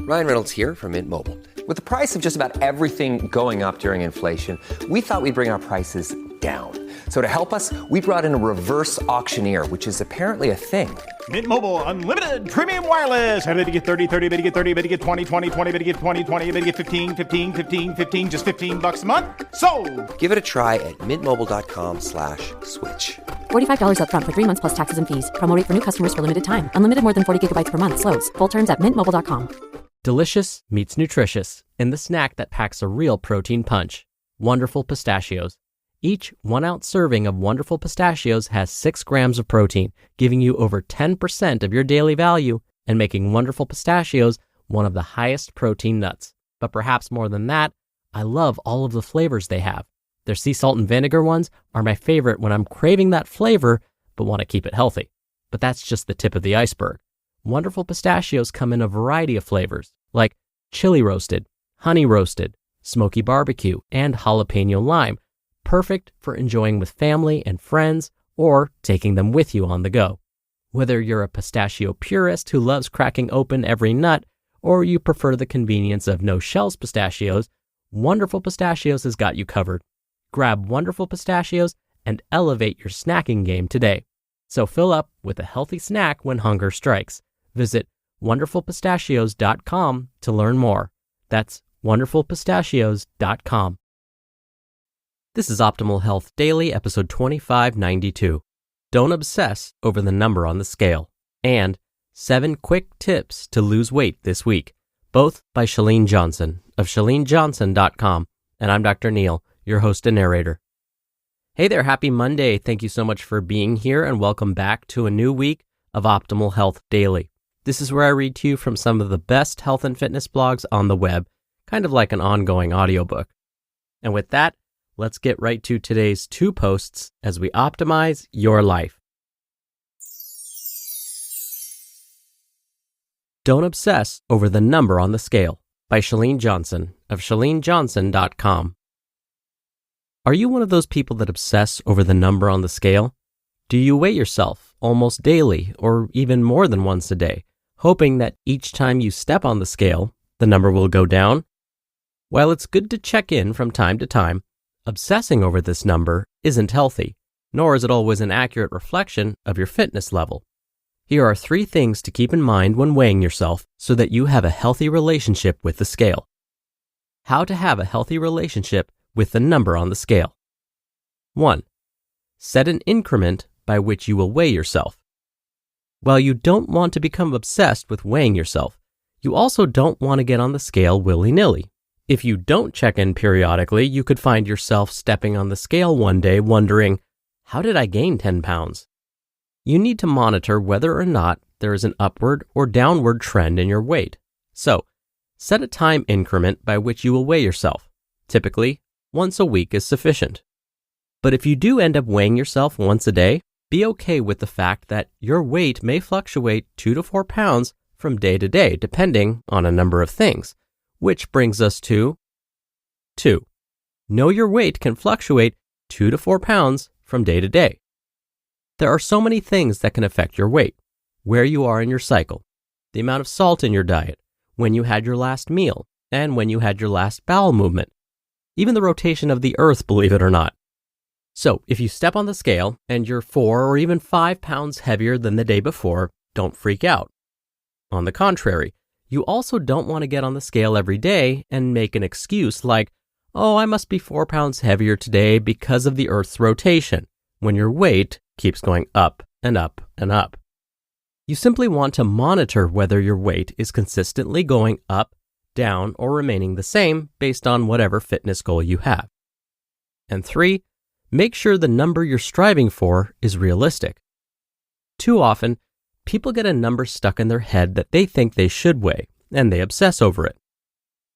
Ryan Reynolds here from Mint Mobile. With the price of just about everything going up during inflation, we thought we'd bring our prices down. So to help us, we brought in a reverse auctioneer, which is apparently a thing. Mint Mobile Unlimited Premium Wireless. How to get 30, 30, bit to get 30, bit to get 20, 20, 20, bit to get 20, 20, bit to get 15, 15, 15, 15, just $15 a month? Sold! Give it a try at mintmobile.com/switch. $45 up front for 3 months plus taxes and fees. Promo rate for new customers for limited time. Unlimited more than 40 gigabytes per month. Slows full terms at mintmobile.com. Delicious meets nutritious in the snack that packs a real protein punch. Wonderful Pistachios. Each 1 ounce serving of Wonderful Pistachios has 6 grams of protein, giving you over 10% of your daily value and making Wonderful Pistachios one of the highest protein nuts. But perhaps more than that, I love all of the flavors they have. Their sea salt and vinegar ones are my favorite when I'm craving that flavor but want to keep it healthy. But that's just the tip of the iceberg. Wonderful Pistachios come in a variety of flavors, like chili roasted, honey roasted, smoky barbecue, and jalapeno lime, perfect for enjoying with family and friends or taking them with you on the go. Whether you're a pistachio purist who loves cracking open every nut, or you prefer the convenience of no-shells pistachios, Wonderful Pistachios has got you covered. Grab Wonderful Pistachios and elevate your snacking game today. So fill up with a healthy snack when hunger strikes. Visit wonderfulpistachios.com to learn more. That's wonderfulpistachios.com. This is Optimal Health Daily, episode 2592. Don't obsess over the number on the scale. And 7 quick tips to lose weight this week. Both by Chalene Johnson of chalenejohnson.com. And I'm Dr. Neil, your host and narrator. Hey there, happy Monday. Thank you so much for being here and welcome back to a new week of Optimal Health Daily. This is where I read to you from some of the best health and fitness blogs on the web, kind of like an ongoing audiobook. And with that, let's get right to today's 2 posts as we optimize your life. Don't obsess over the number on the scale by Chalene Johnson of chalenejohnson.com. Are you one of those people that obsess over the number on the scale? Do you weigh yourself almost daily or even more than once a day, hoping that each time you step on the scale, the number will go down? While it's good to check in from time to time, obsessing over this number isn't healthy, nor is it always an accurate reflection of your fitness level. Here are 3 things to keep in mind when weighing yourself so that you have a healthy relationship with the scale. How to have a healthy relationship with the number on the scale. 1. Set an increment by which you will weigh yourself. While you don't want to become obsessed with weighing yourself, you also don't want to get on the scale willy-nilly. If you don't check in periodically, you could find yourself stepping on the scale one day wondering, how did I gain 10 pounds? You need to monitor whether or not there is an upward or downward trend in your weight. So, set a time increment by which you will weigh yourself. Typically, once a week is sufficient. But if you do end up weighing yourself once a day, be okay with the fact that your weight may fluctuate 2 to 4 pounds from day to day, depending on a number of things. Which brings us to 2. Know your weight can fluctuate 2 to 4 pounds from day to day. There are so many things that can affect your weight. Where you are in your cycle, the amount of salt in your diet, when you had your last meal, and when you had your last bowel movement. Even the rotation of the earth, believe it or not. So, if you step on the scale and you're 4 or even 5 pounds heavier than the day before, don't freak out. On the contrary, you also don't want to get on the scale every day and make an excuse like, oh, I must be 4 pounds heavier today because of the earth's rotation, when your weight keeps going up and up and up. You simply want to monitor whether your weight is consistently going up, down, or remaining the same based on whatever fitness goal you have. And 3, make sure the number you're striving for is realistic. Too often, people get a number stuck in their head that they think they should weigh, and they obsess over it.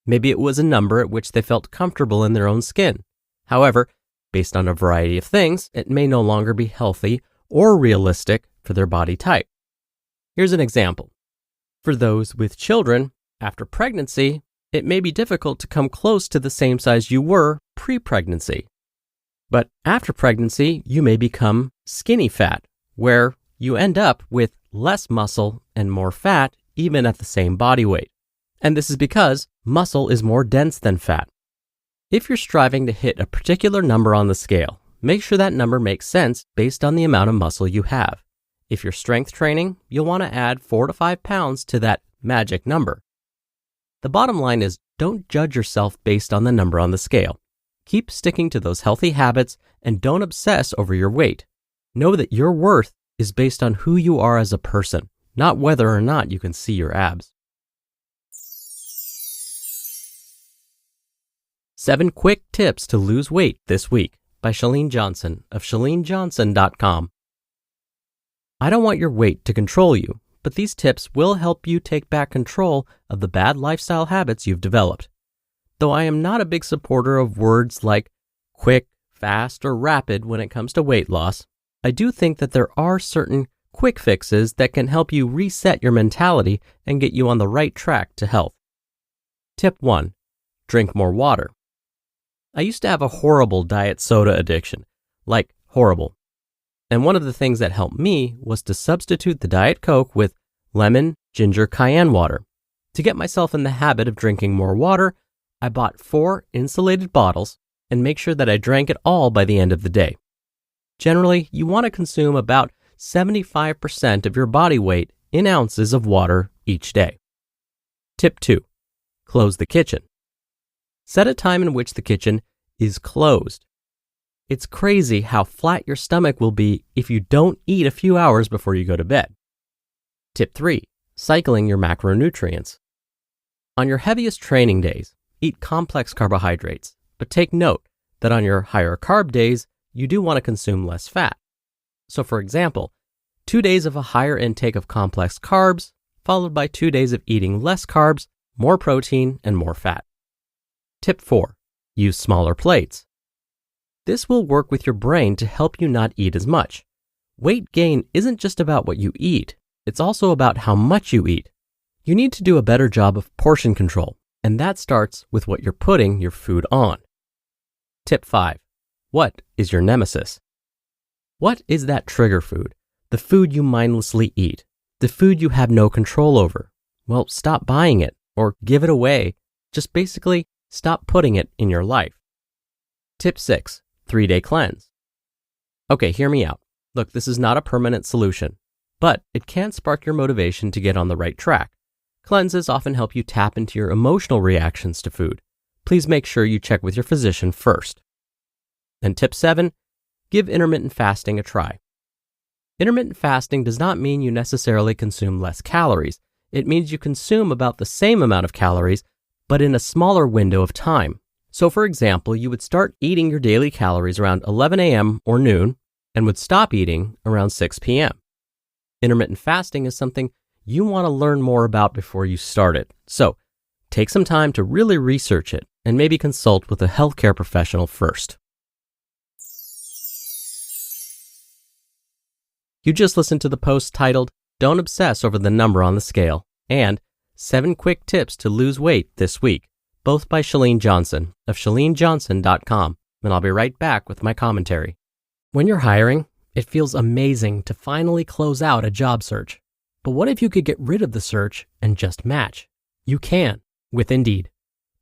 Maybe it was a number at which they felt comfortable in their own skin. However, based on a variety of things, it may no longer be healthy or realistic for their body type. Here's an example. For those with children, after pregnancy, it may be difficult to come close to the same size you were pre-pregnancy. But after pregnancy, you may become skinny fat, where you end up with less muscle and more fat even at the same body weight. And this is because muscle is more dense than fat. If you're striving to hit a particular number on the scale, make sure that number makes sense based on the amount of muscle you have. If you're strength training, you'll want to add 4 to 5 pounds to that magic number. The bottom line is, don't judge yourself based on the number on the scale. Keep sticking to those healthy habits and don't obsess over your weight. Know that your worth is based on who you are as a person, not whether or not you can see your abs. 7 Quick Tips to Lose Weight This Week by Chalene Johnson of ChaleneJohnson.com. I don't want your weight to control you, but these tips will help you take back control of the bad lifestyle habits you've developed. Though I am not a big supporter of words like quick, fast, or rapid when it comes to weight loss, I do think that there are certain quick fixes that can help you reset your mentality and get you on the right track to health. Tip 1. Drink more water. I used to have a horrible diet soda addiction, like horrible. And one of the things that helped me was to substitute the Diet Coke with lemon, ginger, cayenne water. To get myself in the habit of drinking more water, I bought 4 insulated bottles and make sure that I drank it all by the end of the day. Generally, you want to consume about 75% of your body weight in ounces of water each day. Tip 2. Close the kitchen. Set a time in which the kitchen is closed. It's crazy how flat your stomach will be if you don't eat a few hours before you go to bed. Tip 3. Cycling your macronutrients. On your heaviest training days, eat complex carbohydrates, but take note that on your higher carb days, you do want to consume less fat. So for example, 2 days of a higher intake of complex carbs, followed by 2 days of eating less carbs, more protein, and more fat. Tip 4. Use smaller plates. This will work with your brain to help you not eat as much. Weight gain isn't just about what you eat, it's also about how much you eat. You need to do a better job of portion control, and that starts with what you're putting your food on. Tip 5. What is your nemesis? What is that trigger food? The food you mindlessly eat? The food you have no control over? Well, stop buying it or give it away. Just basically stop putting it in your life. Tip 6. 3-day cleanse. Okay, hear me out. Look, this is not a permanent solution, but it can spark your motivation to get on the right track. Cleanses often help you tap into your emotional reactions to food. Please make sure you check with your physician first. And tip 7, give intermittent fasting a try. Intermittent fasting does not mean you necessarily consume less calories. It means you consume about the same amount of calories, but in a smaller window of time. So for example, you would start eating your daily calories around 11 a.m. or noon and would stop eating around 6 p.m. Intermittent fasting is something you want to learn more about before you start it. So take some time to really research it and maybe consult with a healthcare professional first. You just listened to the post titled, Don't Obsess Over the Number on the Scale, and 7 Quick Tips to Lose Weight This Week, both by Chalene Johnson of ChaleneJohnson.com, and I'll be right back with my commentary. When you're hiring, it feels amazing to finally close out a job search. But what if you could get rid of the search and just match? You can with Indeed.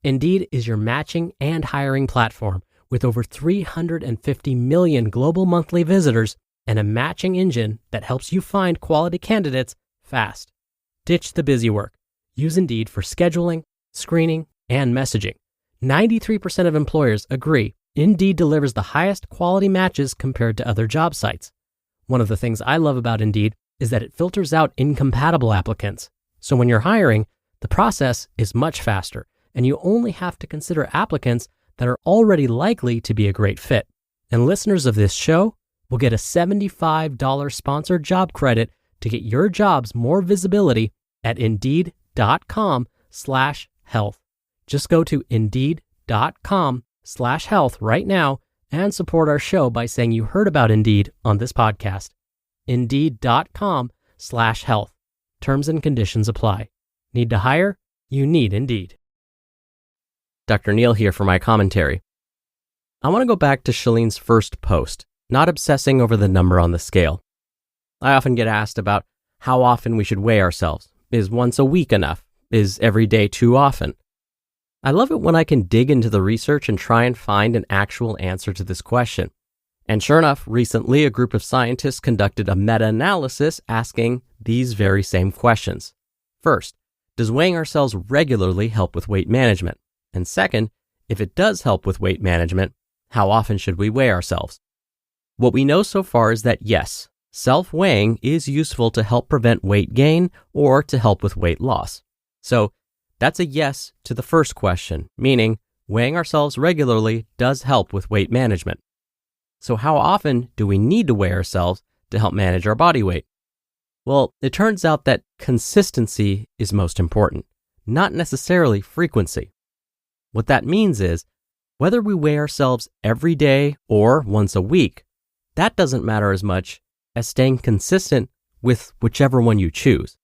Indeed is your matching and hiring platform with over 350 million global monthly visitors and a matching engine that helps you find quality candidates fast. Ditch the busy work. Use Indeed for scheduling, screening, and messaging. 93% of employers agree Indeed delivers the highest quality matches compared to other job sites. One of the things I love about Indeed is that it filters out incompatible applicants. So when you're hiring, the process is much faster, and you only have to consider applicants that are already likely to be a great fit. And listeners of this show will get a $75 sponsored job credit to get your jobs more visibility at Indeed.com/health. Just go to Indeed.com/health right now and support our show by saying you heard about Indeed on this podcast. Indeed.com/health. Terms and conditions apply. Need to hire? You need Indeed. Dr. Neil here for my commentary. I want to go back to Chalene's first post, not obsessing over the number on the scale. I often get asked about how often we should weigh ourselves. Is once a week enough? Is every day too often? I love it when I can dig into the research and try and find an actual answer to this question. And sure enough, recently a group of scientists conducted a meta-analysis asking these very same questions. First, does weighing ourselves regularly help with weight management? And second, if it does help with weight management, how often should we weigh ourselves? What we know so far is that yes, self-weighing is useful to help prevent weight gain or to help with weight loss. So that's a yes to the first question, meaning weighing ourselves regularly does help with weight management. So how often do we need to weigh ourselves to help manage our body weight? Well, it turns out that consistency is most important, not necessarily frequency. What that means is, whether we weigh ourselves every day or once a week, that doesn't matter as much as staying consistent with whichever one you choose.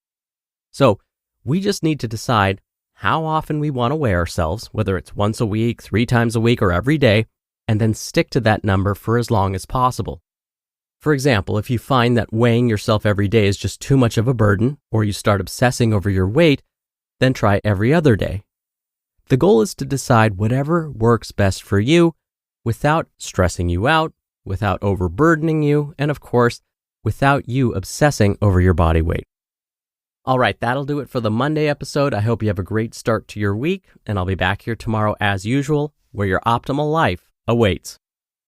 So we just need to decide how often we want to weigh ourselves, whether it's once a week, 3 times a week, or every day, and then stick to that number for as long as possible. For example, if you find that weighing yourself every day is just too much of a burden, or you start obsessing over your weight, then try every other day. The goal is to decide whatever works best for you without stressing you out, without overburdening you, and of course, without you obsessing over your body weight. All right, that'll do it for the Monday episode. I hope you have a great start to your week, and I'll be back here tomorrow as usual, where your optimal life awaits.